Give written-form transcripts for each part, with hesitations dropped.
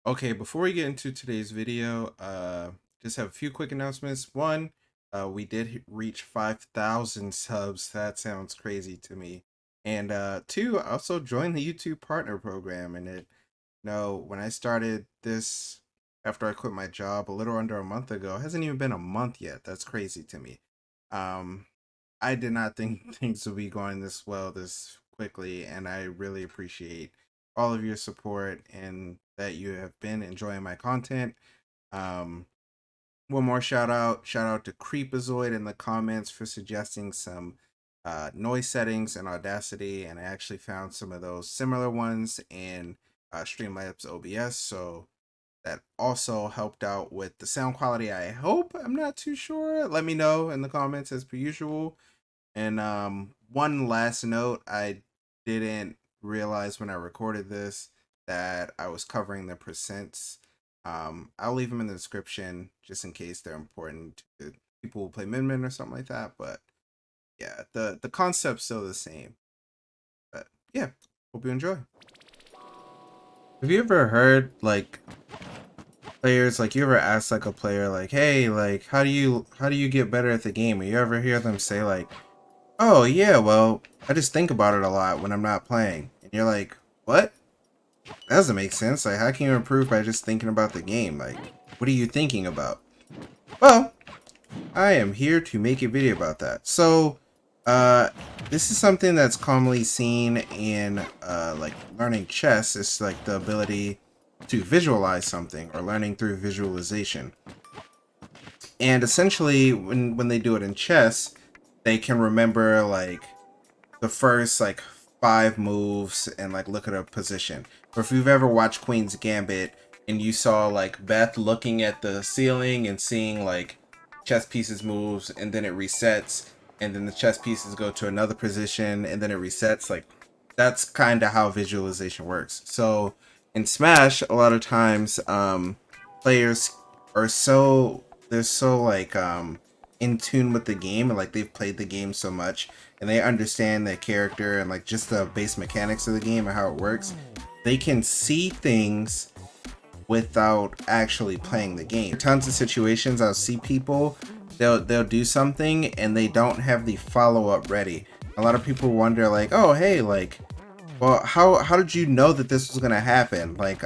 Okay, before we get into today's video, just have a few quick announcements. One, we did reach 5,000 subs. That sounds crazy to me. And two, I also joined the YouTube Partner Program. And when I started this after I quit my job a little under a month ago, it hasn't even been a month yet. That's crazy to me. Um, I did not think things would be going this well this quickly, and I really appreciate all of your support and that you have been enjoying my content. Um, One more shout out to Creepazoid in the comments for suggesting some noise settings in Audacity, and I actually found some of those similar ones in Streamlabs OBS, so that also helped out with the sound quality. I hope. I'm not too sure. Let me know in the comments as per usual. And one last note, I didn't realize when I recorded this that I was covering the percents. I'll leave them in the description just in case they're important to people who play Min Min or something like that. But yeah, the concept's still the same. But yeah, hope you enjoy. Have you ever heard like players, like, you ever ask like a player like, hey, like, how do you get better at the game? Or you ever hear them say like, oh yeah, well, I just think about it a lot when I'm not playing. And you're like, what? That doesn't make sense. Like, how can you improve by just thinking about the game? Like, what are you thinking about? Well, I am here to make a video about that. So, uh, this is something that's commonly seen in, like, learning chess. It's like the ability to visualize something, or learning through visualization. And essentially, when they do it in chess, they can remember, like, the first like 5 moves and like look at a position. Or if you've ever watched Queen's Gambit and you saw like Beth looking at the ceiling and seeing like chess pieces moves, and then it resets, and then the chess pieces go to another position and then it resets, like, that's kind of how visualization works. So in Smash, a lot of times players are so like in tune with the game, and like they've played the game so much, and they understand the character and like just the base mechanics of the game and how it works. They can see things without actually playing the game. Tons of situations I'll see people, they'll do something and they don't have the follow-up ready. A lot of people wonder like, oh hey, like, well, how did you know that this was gonna happen? Like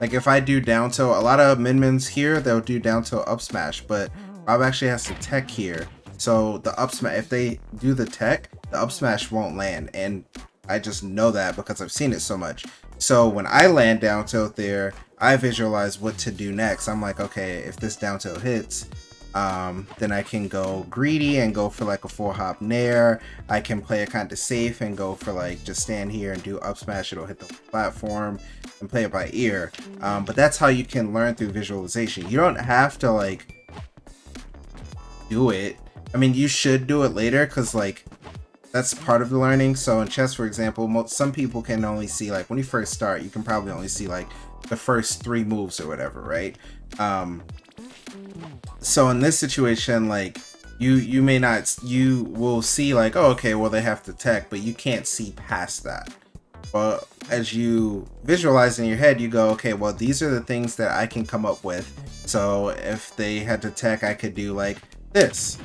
if I do down tilt, a lot of min-mins here, they'll do down tilt up smash, but Rob actually has to tech here. So the up smash, if they do the tech, the up smash won't land. And I just know that because I've seen it so much. So when I land down tilt there, I visualize what to do next. I'm like, okay, if this down tilt hits, then I can go greedy and go for like a 4-hop nair. I can play it kind of safe and go for like just stand here and do up smash. It'll hit the platform, and play it by ear. But that's how you can learn through visualization. You don't have to like do it. I mean, you should do it later because like that's part of the learning. So in chess, for example, some people can only see, like, when you first start, you can probably only see like the first 3 moves or whatever, right? So in this situation, like, you may not, you will see like, oh, okay, well, they have to tech, but you can't see past that. But as you visualize in your head, you go, okay, well, these are the things that I can come up with. So if they had to tech, I could do like this,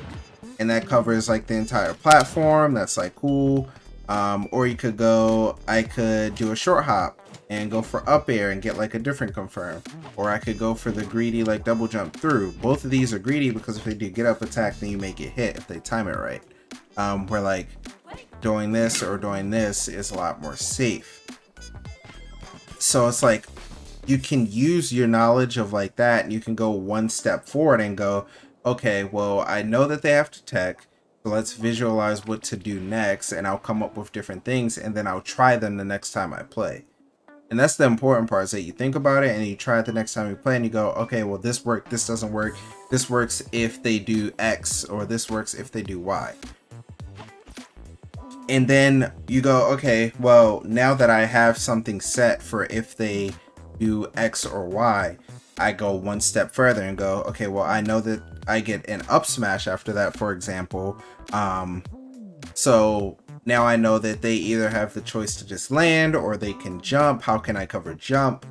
and that covers like the entire platform. That's like cool. Or you could go, I could do a short hop and go for up air and get like a different confirm. Or I could go for the greedy like double jump through. Both of these are greedy because if they do get up attack, then you make it hit if they time it right. Where like doing this or doing this is a lot more safe. So it's like you can use your knowledge of like that, and you can go one step forward and go, okay, well, I know that they have to tech, so let's visualize what to do next, and I'll come up with different things, and then I'll try them the next time I play. And that's the important part, is that you think about it and you try it the next time you play, and you go, okay, well, this worked, this doesn't work, this works if they do X, or this works if they do Y. And then you go, okay, well, now that I have something set for if they do X or Y, I go one step further and go, okay, well, I know that I get an up smash after that, for example. So now I know that they either have the choice to just land or they can jump. How can I cover jump?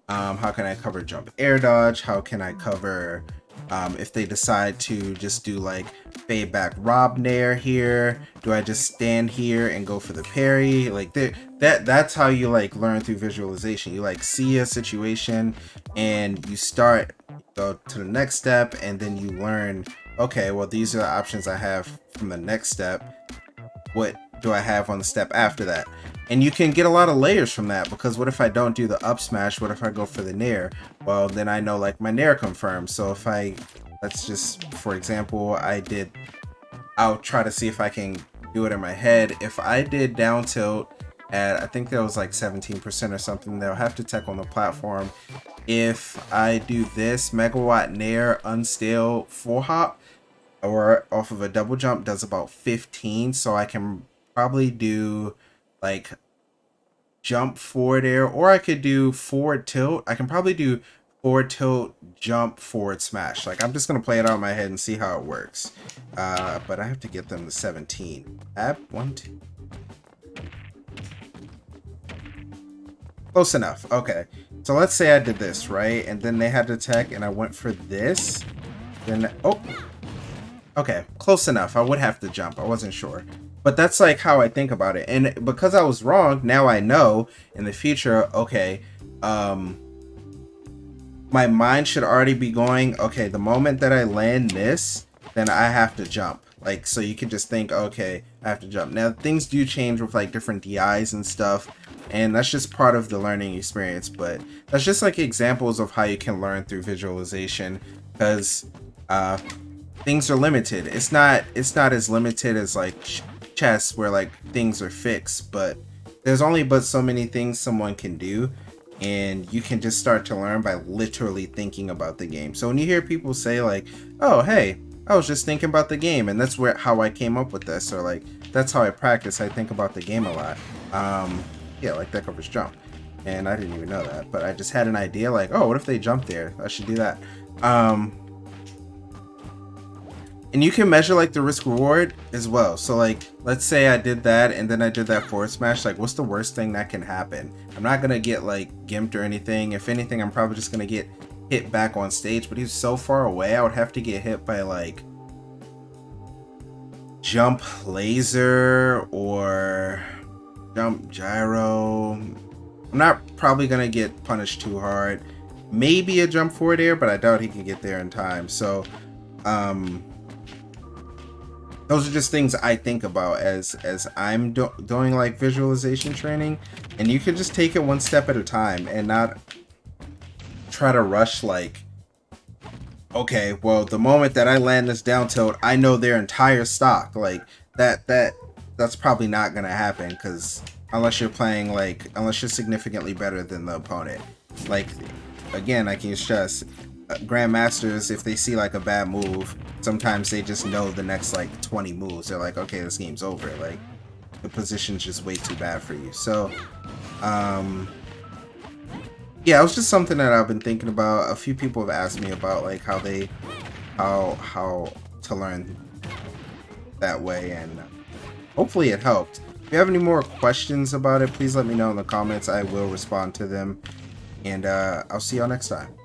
How can I cover jump air dodge? How can I cover if they decide to just do like fade back R.O.B nair here? Do I just stand here and go for the parry? Like that's how you like learn through visualization. You like see a situation and you start, go to the next step, and then you learn, okay, well, these are the options I have from the next step. What do I have on the step after that? And you can get a lot of layers from that, because what if I don't do the up smash? What if I go for the nair? Well, then I know like my nair confirmed. So if I, let's just, for example, I'll try to see if I can do it in my head. If I did down tilt at, I think that was like 17% or something, they'll have to tech on the platform. If I do this megawatt nair unstale full hop, or off of a double jump, does about 15. So I can probably do like jump forward air, or I could do forward tilt. I can probably do forward tilt, jump, forward smash. Like, I'm just gonna play it out in my head and see how it works. But I have to get them to 17. Add 1, 2. Close enough. Okay. So let's say I did this, right? And then they had to tech and I went for this. Then, oh, okay, close enough. I would have to jump. I wasn't sure. But that's like how I think about it. And because I was wrong, now I know in the future, okay, my mind should already be going, okay, the moment that I land this, then I have to jump. Like, so you can just think, okay, I have to jump. Now, things do change with like different DIs and stuff, and that's just part of the learning experience. But that's just like examples of how you can learn through visualization, because things are limited. It's not as limited as like chess, where like things are fixed, but there's only but so many things someone can do, and you can just start to learn by literally thinking about the game. So when you hear people say like, oh, hey, I was just thinking about the game, and that's how I came up with this, or like that's how I practice. I think about the game a lot. Yeah, like that covers jump, and I didn't even know that, but I just had an idea like, oh, what if they jump there? I should do that. And you can measure like the risk reward as well. So like, let's say I did that and then I did that forward smash. Like, what's the worst thing that can happen? I'm not gonna get like gimped or anything. If anything, I'm probably just gonna get hit back on stage. But he's so far away, I would have to get hit by like jump laser or jump gyro. I'm not probably gonna get punished too hard. Maybe a jump forward air, but I doubt he can get there in time. So those are just things I think about as I'm doing like visualization training, and you can just take it one step at a time and not try to rush like, okay, well, the moment that I land this down tilt, I know their entire stock. Like that's probably not gonna happen, because unless you're playing like, unless you're significantly better than the opponent. Like, again, I can use chess. Grandmasters, if they see like a bad move, sometimes they just know the next like 20 moves. They're like, okay, this game's over. Like, the position's just way too bad for you. So yeah, it was just something that I've been thinking about. A few people have asked me about like how to learn that way, and hopefully it helped. If you have any more questions about it, please let me know in the comments. I will respond to them, and I'll see y'all next time.